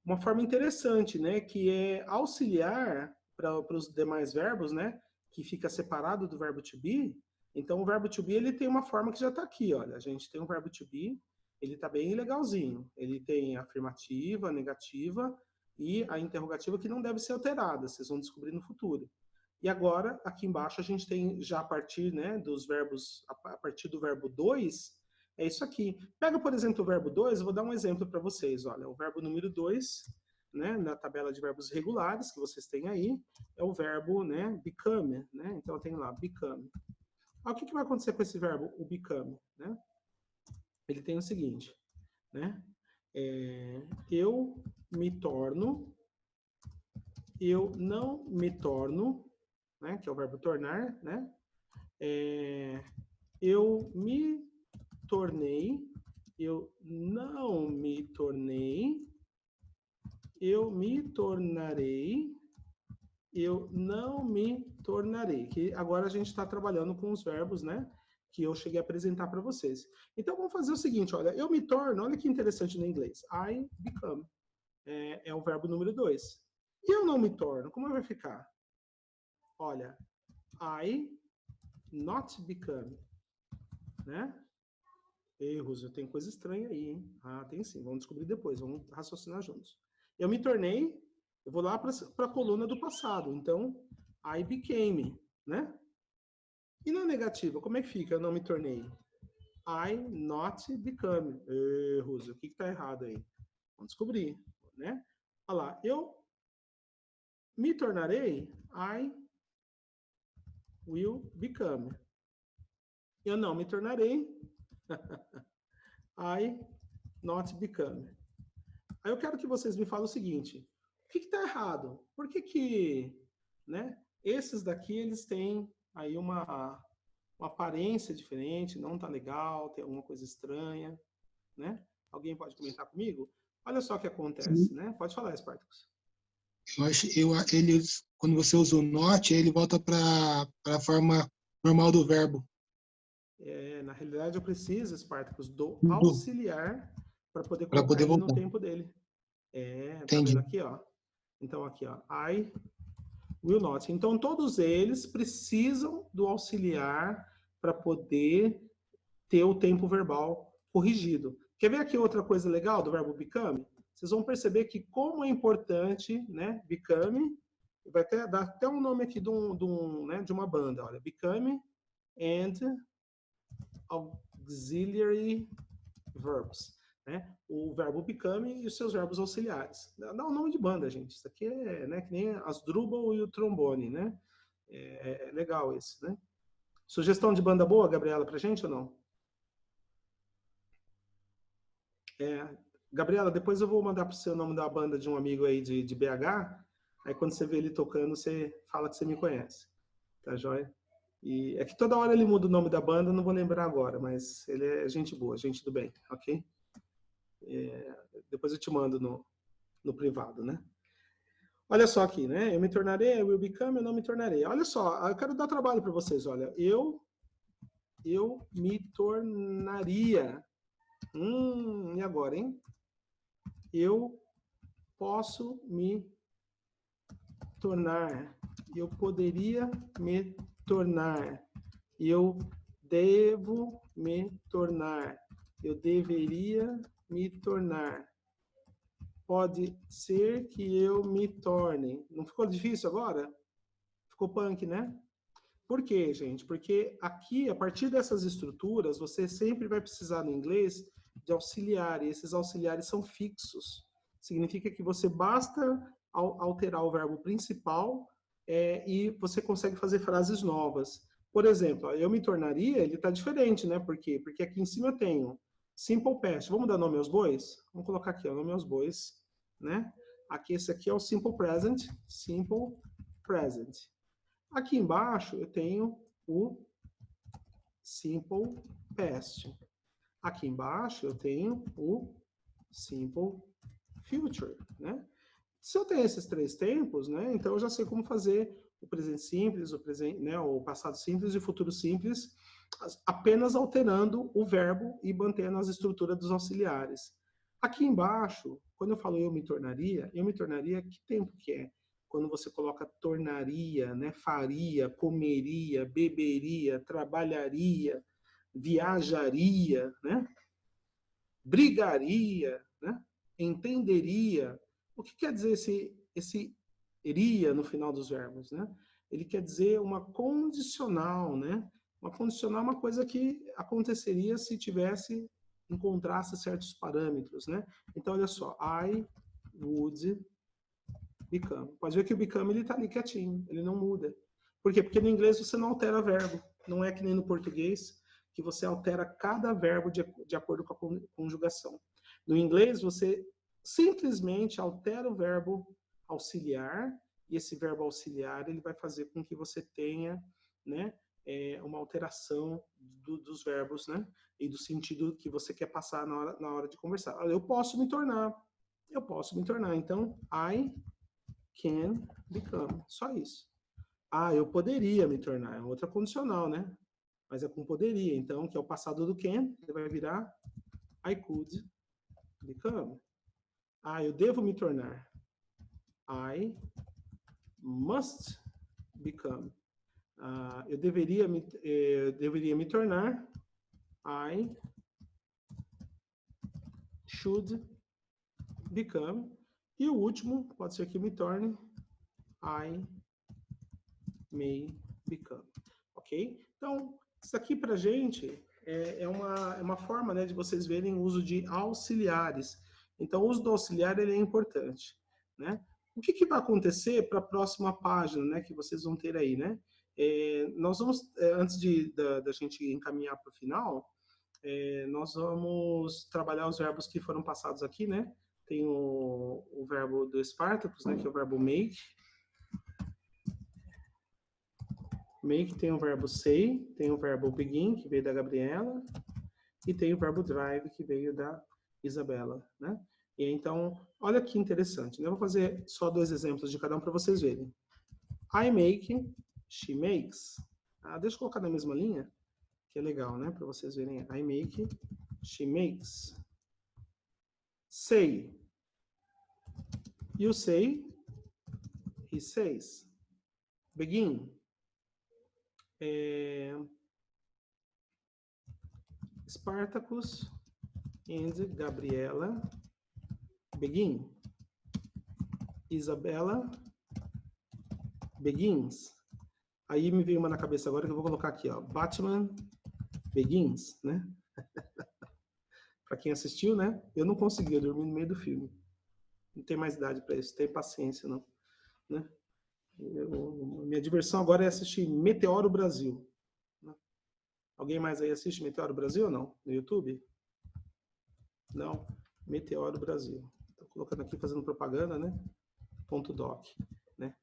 uma forma interessante, né? Que é auxiliar para os demais verbos, né? Que fica separado do verbo to be. Então, o verbo to be, ele tem uma forma que já está aqui, olha. A gente tem um verbo to be, ele está bem legalzinho. Ele tem a afirmativa, a negativa e a interrogativa que não deve ser alterada. Vocês vão descobrir no futuro. E agora, aqui embaixo, a gente tem já a partir, né, dos verbos, a partir do verbo 2, é isso aqui. Pega, por exemplo, o verbo 2, eu vou dar um exemplo para vocês. Olha, o verbo número 2, né, na tabela de verbos regulares que vocês têm aí, é o verbo, né, become, né? Então eu tenho lá, become. O que vai acontecer com esse verbo, o become, né? Ele tem o seguinte, né? Eu me torno, eu não me torno, né? Que é o verbo tornar, né? Eu me tornei, eu não me tornei, eu me tornarei, eu não me tornarei. Que agora a gente está trabalhando com os verbos, né? Que eu cheguei a apresentar para vocês. Então vamos fazer o seguinte, olha, eu me torno, olha que interessante no inglês. I become. É o verbo número 2. E eu não me torno, como vai ficar? Olha, I not become, né? Erros, tem coisa estranha aí, hein? Ah, tem sim, vamos descobrir depois, vamos raciocinar juntos. Eu me tornei, eu vou lá para a coluna do passado, então, I became, né? E na negativa, como é que fica? Eu não me tornei. I not become. Erros, o que está errado aí? Vamos descobrir, né? Olha lá, eu me tornarei, I will become. Eu não me tornarei, I not become. Aí eu quero que vocês me falem o seguinte, o que está errado? Por que, né, esses daqui, eles têm aí uma aparência diferente, não tá legal, tem alguma coisa estranha, né? Alguém pode comentar comigo? Olha só o que acontece, né? Pode falar, Spartacus. Ele, quando você usa o not, ele volta para a forma normal do verbo. Na realidade, eu preciso, Spartacus, do auxiliar para poder colocar poder ele voltar. no tempo dele. Tá Entendi. vendo aqui, ó? Então, aqui, ó, I will not. Então, todos eles precisam do auxiliar para poder ter o tempo verbal corrigido. Quer ver aqui outra coisa legal do verbo become? Vocês vão perceber que como é importante, né, become, vai dar até um nome aqui de uma banda, olha, become and auxiliary verbs. né? O verbo become e os seus verbos auxiliares. Dá o nome de banda, gente. Isso aqui é, né, que nem Asdrubal e o trombone, né? É legal esse, né? Sugestão de banda boa, Gabriela, pra gente ou não? Gabriela, depois eu vou mandar para você o nome da banda de um amigo aí de BH. Aí quando você vê ele tocando, você fala que você me conhece. Tá joia? E é que toda hora ele muda o nome da banda, não vou lembrar agora, mas ele é gente boa, gente do bem, ok? Depois eu te mando no privado, né? Olha só aqui, né? Eu me tornarei, I will become, eu não me tornarei. Olha só, eu quero dar trabalho para vocês. Olha, eu me tornaria. E agora, hein? Eu posso me tornar. Eu poderia me tornar. Eu devo me tornar. Eu deveria me tornar. Pode ser que eu me torne. Não ficou difícil agora? Ficou punk, né? Por quê, gente? Porque aqui, a partir dessas estruturas, você sempre vai precisar no inglês de auxiliar, e esses auxiliares são fixos. Significa que você basta alterar o verbo principal e você consegue fazer frases novas. Por exemplo, eu me tornaria, ele está diferente, né? Por quê? Porque aqui em cima eu tenho simple past. Vamos dar nome aos bois? Vamos colocar aqui, ó, nome aos bois, né? Aqui, esse aqui é o simple present. Simple present. Aqui embaixo eu tenho o simple past. Aqui embaixo eu tenho o simple future, né? Se eu tenho esses três tempos, né, então eu já sei como fazer o presente simples, o presente, né, o passado simples e o futuro simples, apenas alterando o verbo e mantendo as estruturas dos auxiliares. Aqui embaixo, quando eu falo eu me tornaria, que tempo que é? Quando você coloca tornaria, né, faria, comeria, beberia, trabalharia, viajaria, né, brigaria, né, entenderia. O que quer dizer esse iria no final dos verbos, né? Ele quer dizer uma condicional, né? Uma condicional é uma coisa que aconteceria se tivesse, encontrasse certos parâmetros, né? Então, olha só, I would become. Pode ver que o become ele está ali quietinho, ele não muda. Por quê? Porque no inglês você não altera verbo. Não é que nem no português, que você altera cada verbo de acordo com a conjugação. No inglês, você simplesmente altera o verbo auxiliar, e esse verbo auxiliar ele vai fazer com que você tenha, né, uma alteração dos verbos, né, e do sentido que você quer passar na hora de conversar. Eu posso me tornar. Então, I can become. Só isso. Eu poderia me tornar. É outra condicional, né? Mas é com poderia. Então, que é o passado do can, ele vai virar I could become. Eu devo me tornar. I must become. Eu deveria me tornar. I should become. E o último, pode ser que me torne. I may become. Ok? Então, isso aqui para a gente é uma forma, né, de vocês verem o uso de auxiliares. Então, o uso do auxiliar ele é importante, né? O que vai acontecer para a próxima página, né, que vocês vão ter aí, né? Nós vamos, antes da gente encaminhar para o final, nós vamos trabalhar os verbos que foram passados aqui, né? Tem o verbo do Spartacus, né, que é o verbo make. Make tem o verbo say, tem o verbo begin, que veio da Gabriela, e tem o verbo drive, que veio da Isabela, né? E então, olha que interessante, né? Eu vou fazer só 2 exemplos de cada um para vocês verem. I make, she makes. Deixa eu colocar na mesma linha, que é legal, né? Para vocês verem. I make, she makes. Say. You say, he says. Begin. Spartacus and Gabriela begin. Isabela begins. Aí me veio uma na cabeça agora que eu vou colocar aqui, ó. Batman begins, né? para quem assistiu, né? Eu não conseguia dormir no meio do filme. Não tem mais idade para isso, tem paciência, não. Né? Minha diversão agora é assistir Meteoro Brasil. Né? Alguém mais aí assiste Meteoro Brasil ou não? No YouTube? Não. Meteoro Brasil. Estou colocando aqui, fazendo propaganda, né? .doc. Né?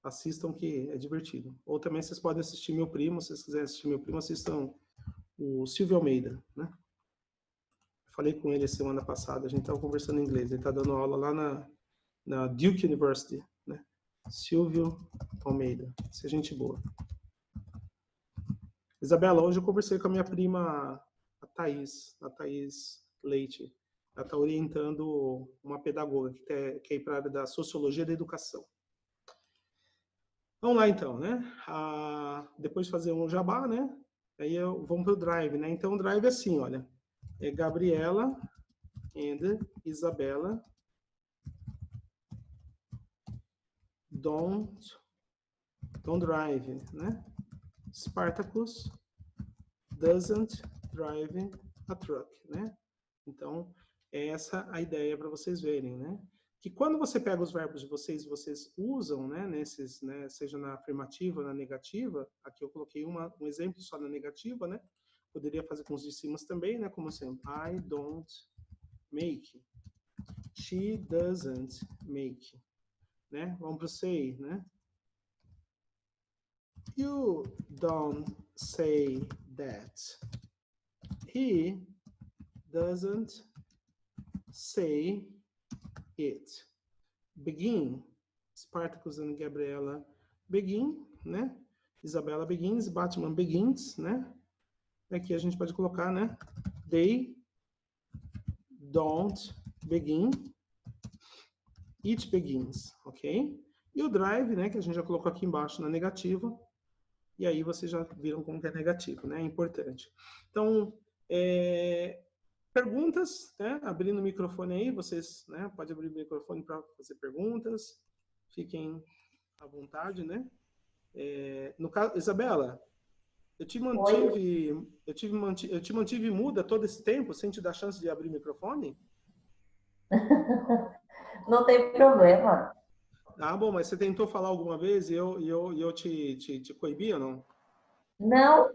Assistam que é divertido. Ou também vocês podem assistir meu primo, se vocês quiserem assistir meu primo, assistam o Silvio Almeida, né? Falei com ele semana passada, a gente estava conversando em inglês, ele está dando aula lá na Duke University, né? Silvio Almeida, isso é gente boa. Isabela, hoje eu conversei com a minha prima, a Thaís Leite. Ela está orientando uma pedagoga que quer ir para a área da sociologia da educação. Vamos lá então, né? Depois de fazer um jabá, né? Aí vamos para o Drive, né? Então o Drive é assim, olha. É Gabriela and Isabella don't drive, né? Spartacus doesn't drive a truck, né? Então, essa é a ideia para vocês verem, né? Que quando você pega os verbos de vocês usam, né, nesses, né, seja na afirmativa ou na negativa, aqui eu coloquei um exemplo só na negativa, né? Poderia fazer com os de cima também, né? Como sempre, I don't make. She doesn't make. Né? Vamos para o say, né? You don't say that. He doesn't say it. Begin. Spartacus and Gabriela begin, né? Isabela begins, Batman begins, né? Aqui a gente pode colocar, né? They don't begin. It begins, ok? E o drive, né? Que a gente já colocou aqui embaixo na negativa. E aí vocês já viram como que é negativo, né? É importante. Então, perguntas, né? Abrindo o microfone aí, vocês, né? Pode abrir o microfone para fazer perguntas. Fiquem à vontade, né? No caso, Isabela, eu te mantive muda todo esse tempo sem te dar chance de abrir o microfone? Não tem problema. Ah, bom, mas você tentou falar alguma vez e eu te coibi ou não? Não.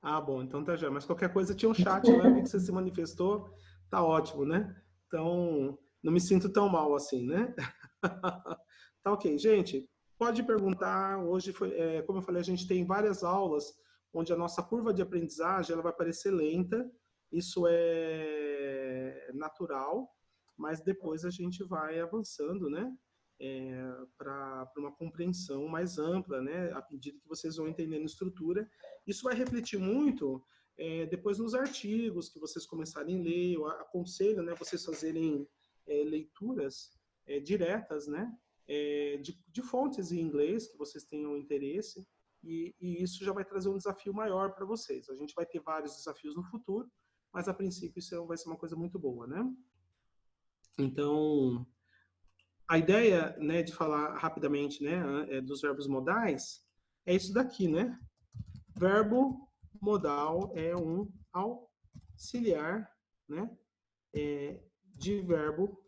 Ah, bom, então tá já. Mas qualquer coisa tinha um chat lá, eu vi que você se manifestou, tá ótimo, né? Então, não me sinto tão mal assim, né? Tá ok, gente. Pode perguntar. Hoje, como eu falei, a gente tem várias aulas onde a nossa curva de aprendizagem ela vai parecer lenta. Isso é natural, mas depois a gente vai avançando, né? Para uma compreensão mais ampla, né? À medida que vocês vão entendendo a estrutura. Isso vai refletir muito depois nos artigos que vocês começarem a ler. Eu aconselho, né, vocês fazerem leituras diretas, né? De fontes em inglês que vocês tenham interesse, e isso já vai trazer um desafio maior para vocês. A gente vai ter vários desafios no futuro, mas a princípio isso vai ser uma coisa muito boa, né? Então, a ideia, né, de falar rapidamente, né, dos verbos modais é isso daqui, né? Verbo modal é um auxiliar, né, de verbo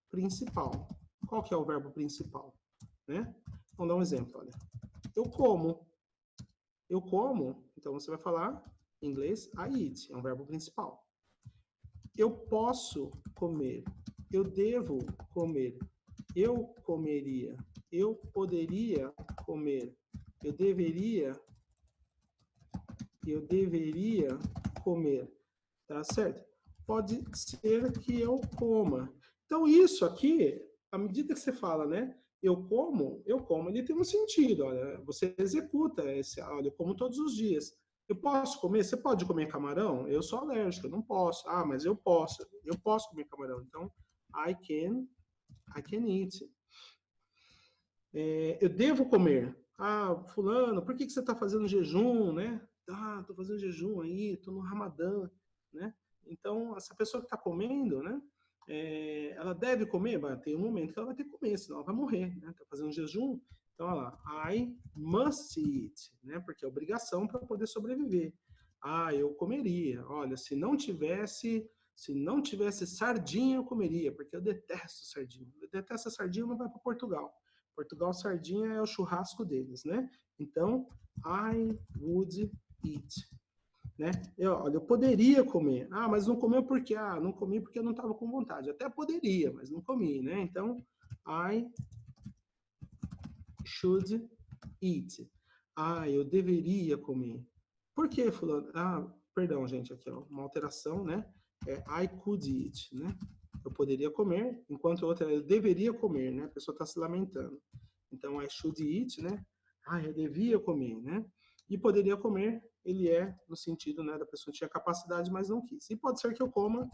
principal. Qual que é o verbo principal? Né? Vamos dar um exemplo. Olha. Eu como. Eu como, então você vai falar em inglês I eat, é um verbo principal. Eu posso comer. Eu devo comer. Eu comeria. Eu poderia comer. Eu deveria comer. Tá certo? Pode ser que eu coma. Então, isso aqui, à medida que você fala, né? Eu como, ele tem um sentido. Olha, você executa olha, eu como todos os dias. Eu posso comer? Você pode comer camarão? Eu sou alérgico, eu não posso. Ah, mas eu posso. Eu posso comer camarão. Então, I can eat. Eu devo comer. Ah, fulano, por que você está fazendo jejum, né? Ah, estou fazendo jejum aí, estou no Ramadã, né? Então, essa pessoa que está comendo, né? Ela deve comer? Tem um momento que ela vai ter que comer, senão ela vai morrer, né? Está fazendo jejum. Então, olha lá, I must eat, né? Porque é obrigação para poder sobreviver. Ah, eu comeria. Olha, se não tivesse sardinha, eu comeria, porque eu detesto sardinha. Eu detesto a sardinha, não vai para Portugal. Portugal, sardinha é o churrasco deles, né? Então, I would eat, né? Olha, eu poderia comer. Ah, mas não comeu por quê? Ah, não comi porque eu não estava com vontade. Até poderia, mas não comi, né? Então, I should eat. Ah, eu deveria comer. Por que, fulano? Ah, perdão, gente, aqui, ó, uma alteração, né? É I could eat, né? Eu poderia comer, enquanto a outra eu deveria comer, né? A pessoa está se lamentando. Então, I should eat, né? Ah, eu devia comer, né? E poderia comer, ele é no sentido, né, da pessoa tinha capacidade, mas não quis. E pode ser que eu coma,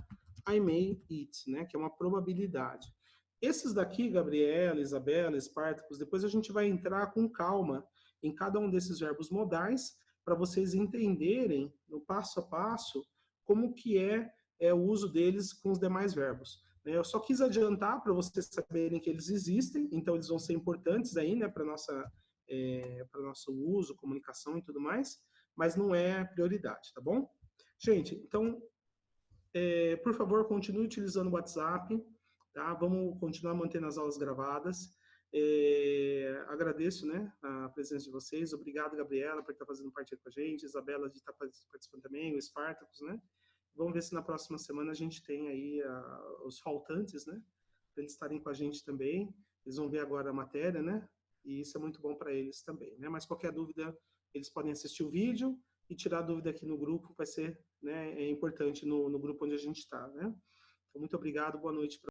I may eat, né? Que é uma probabilidade. Esses daqui, Gabriela, Isabela, Espartacus, depois a gente vai entrar com calma em cada um desses verbos modais para vocês entenderem no passo a passo como que é o uso deles com os demais verbos. Eu só quis adiantar para vocês saberem que eles existem, então eles vão ser importantes aí, né, para nosso uso, comunicação e tudo mais, mas não é prioridade, tá bom? Gente, então, por favor, continue utilizando o WhatsApp, tá? Vamos continuar mantendo as aulas gravadas. Agradeço, né, a presença de vocês. Obrigado, Gabriela, por estar fazendo parte com a gente. Isabela, de estar participando também, o Espartacus, né? Vamos ver se na próxima semana a gente tem aí os faltantes, né? Para eles estarem com a gente também. Eles vão ver agora a matéria, né? E isso é muito bom para eles também, né? Mas qualquer dúvida, eles podem assistir o vídeo e tirar dúvida aqui no grupo, vai ser, né, importante no grupo onde a gente está, né? Então, muito obrigado, boa noite para